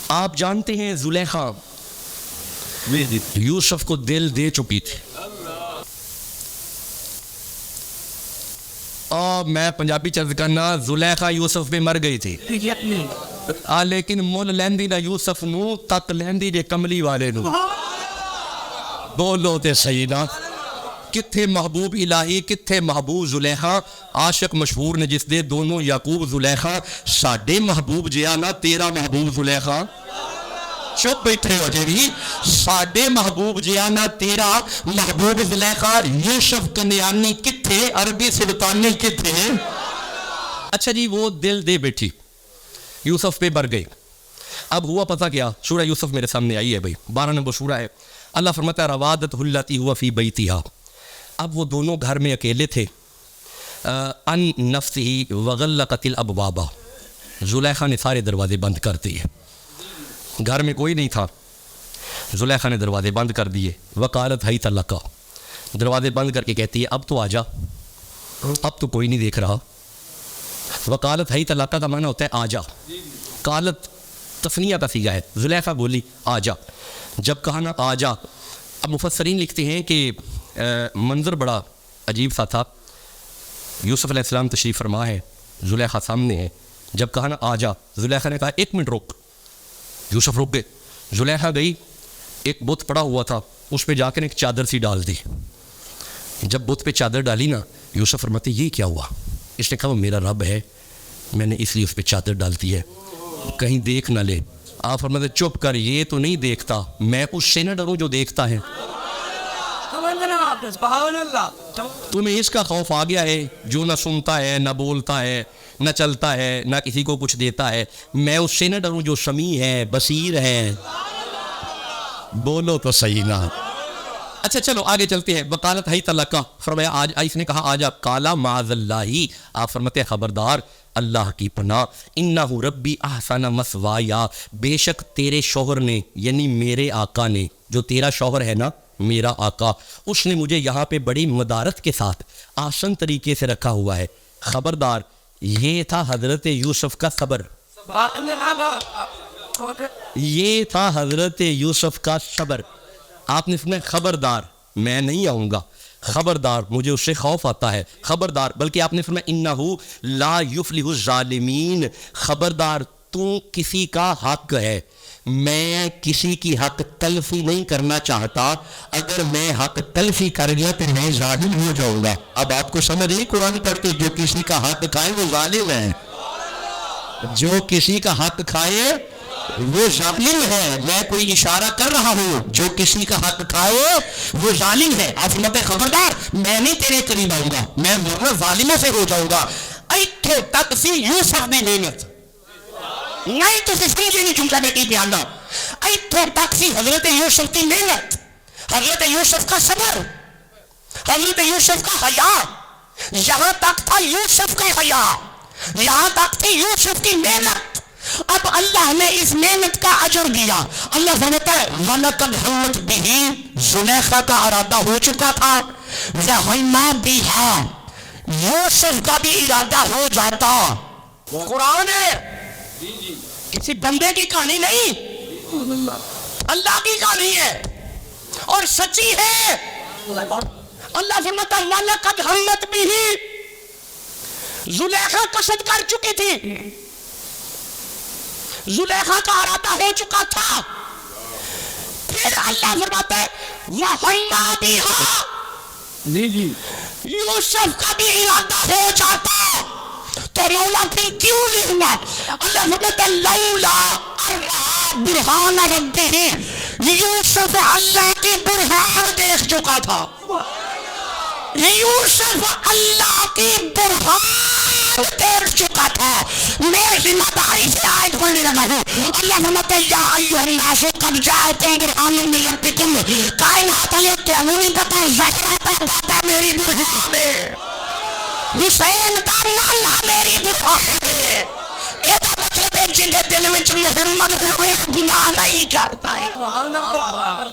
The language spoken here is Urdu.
آپ جانتے ہیں زلیخا یوسف کو دل دے چکی تھی. اور میں پنجابی چرچ کرنا زلیخا یوسف پہ مر گئی تھی لیکن مل لیندی نہ یوسف نو تک لیندی جے کملی والے نو. بولو تے صحیح نا. کتھے محبوب الہی کتھے محبوب زلیخا. عاشق مشہور نے جس دے دونوں یعقوب زلیخا ساڈے محبوب جیا نا تیرا محبوب زلیخا. چپ بیٹھے ہو جی. ساڈے محبوب جیا نا تیرا محبوب زلیخا. یوسف کنیانی کتھے عربی سلطانی کتھے. اچھا جی وہ دل دے بیٹھی یوسف پہ بر گئی. اب ہوا پتہ کیا. سورہ یوسف میرے سامنے آئی ہے بھائی 12 نمبر سورہ ہے. اللہ فرماتا ہے روادت التی ہوا فی بیتہا. اب وہ دونوں گھر میں اکیلے تھے. ان نفسہ وغلقت الابواب. زلیخا نے سارے دروازے بند کر دیے. گھر میں کوئی نہیں تھا. زلیخا نے دروازے بند کر دیے. وقالت حیت لک. دروازے بند کر کے کہتی ہے اب تو آ جا, اب تو کوئی نہیں دیکھ رہا. وقالت حیت لک کا معنی ہوتا ہے آ جا. قالت تثنیہ کا صیغہ ہے. زلیخا بولی آ جا. جب کہا نا آ جا. اب مفسرین لکھتے ہیں کہ منظر بڑا عجیب سا تھا. یوسف علیہ السلام تشریف فرما ہے, زلیخا سامنے ہے. جب کہا نا آ جا, زلیخا نے کہا 1 منٹ رک. یوسف رک گئے. زلیخا گئی, ایک بت پڑا ہوا تھا اس پہ جا کر ایک چادر سی ڈال دی. جب بت پہ چادر ڈالی نا یوسف فرماتے یہ کیا ہوا. اس نے کہا وہ میرا رب ہے, میں نے اس لیے اس پہ چادر ڈالتی ہے کہیں دیکھ نہ لے. آپ فرماتے چپ کر, یہ تو نہیں دیکھتا, میں اس سے نہ ڈروں جو دیکھتا ہے. تمہیں اس کا خوف آ گیا ہے جو نہ سنتا ہے نہ بولتا ہے نہ چلتا ہے نہ کسی کو کچھ دیتا ہے. میں اس سے نہ ڈروں جو سمیع ہے بصیر ہے. بولو تو صحیح نا. اچھا چلو آگے چلتے ہیں. وقالت حیت لک. فرمایا آج. اس نے کہا آج. قالا معاذ اللہ. آپ فرماتے ہیں خبردار اللہ کی پناہ. انہ ربی احسن مثوایا. بے شک تیرے شوہر نے یعنی میرے آقا نے, جو تیرا شوہر ہے نا میرا آقا, اس نے مجھے یہاں پہ بڑی مدارت کے ساتھ آسن طریقے سے رکھا ہوا ہے. خبردار. یہ تھا حضرت یوسف کا صبر. یہ تھا حضرت یوسف کا صبر. آپ نے فرمایا خبردار میں نہیں آؤں گا. خبردار مجھے اس سے خوف آتا ہے. خبردار. بلکہ آپ نے فرمایا انہو لا یفلح الظالمین. خبردار تو کسی کا حق ہے, میں کسی کی حق تلفی نہیں کرنا چاہتا. اگر میں حق تلفی کر گیا تو میں ظالم ہو جاؤں گا. اب آپ کو سمجھ نہیں قرآن پڑھ کے جو کسی کا حق کھائے وہ ظالم ہے. جو کسی کا حق کھائے وہ ظالم ہے. میں کوئی اشارہ کر رہا ہوں, جو کسی کا حق کھائے وہ ظالم ہے. آپ فرماتے خبردار میں نہیں تیرے قریب آؤں گا, میں ورنہ ظالموں سے ہو جاؤں گا. ایتھے تک سی یوسف نے نعمت نہیں تو سمجھے نہیں جملہ میں کی بیان. ایتھے تک سی حضرت یوسف کی نعمت, حضرت یوسف کا صبر, حضرت یوسف کا حیا. یہاں تک تھا یوسف کا حیا, یہاں تک تھی یوسف کی نعمت. اب اللہ نے اس نعمت کا اجر دیا. اللہ فرماتا ہے وَلَقَدْ هَمَّتْ بِهِ. زلیخا کا ارادہ ہو چکا تھا. وَهَمَّ بِهَا. یوسف کا بھی ارادہ ہو جاتا. قرآن ہے, کسی بندے کی کہانی نہیں, اللہ کی کہانی ہے اور سچی ہے. اللہ فرماتا ہے وَلَقَدْ هَمَّتْ بِهِ. زلیخا قصد کر چکی تھی, زلیخا کا ارادہ ہو چکا تھا. پھر اللہ فرماتا ہے وَهَمَّ بِهَا. یوسف کا بھی ارادہ ہو جاتا تو مولا پھر کیوں لکھنا. اللہ فرماتا ہے لولا ارى برہان ربہ. یوسف اللہ کی برہان دیکھ چکا تھا. یوسف اللہ کی برہان دیکھ چکا تھا. میں ذمہ داری سے آیت پڑھنے لگا ہوں. اللہ فرماتا ہے یا ایھا الناس قد جاءکم برہان من ربکم. کائنات والے تمہیں پتہ ہے میری برہان ہے. حسین کا نالا میری برہان ہے. یہ مطلب ہے جن دل میں محمد ہوئے گناہ نہیں کرتا ہے.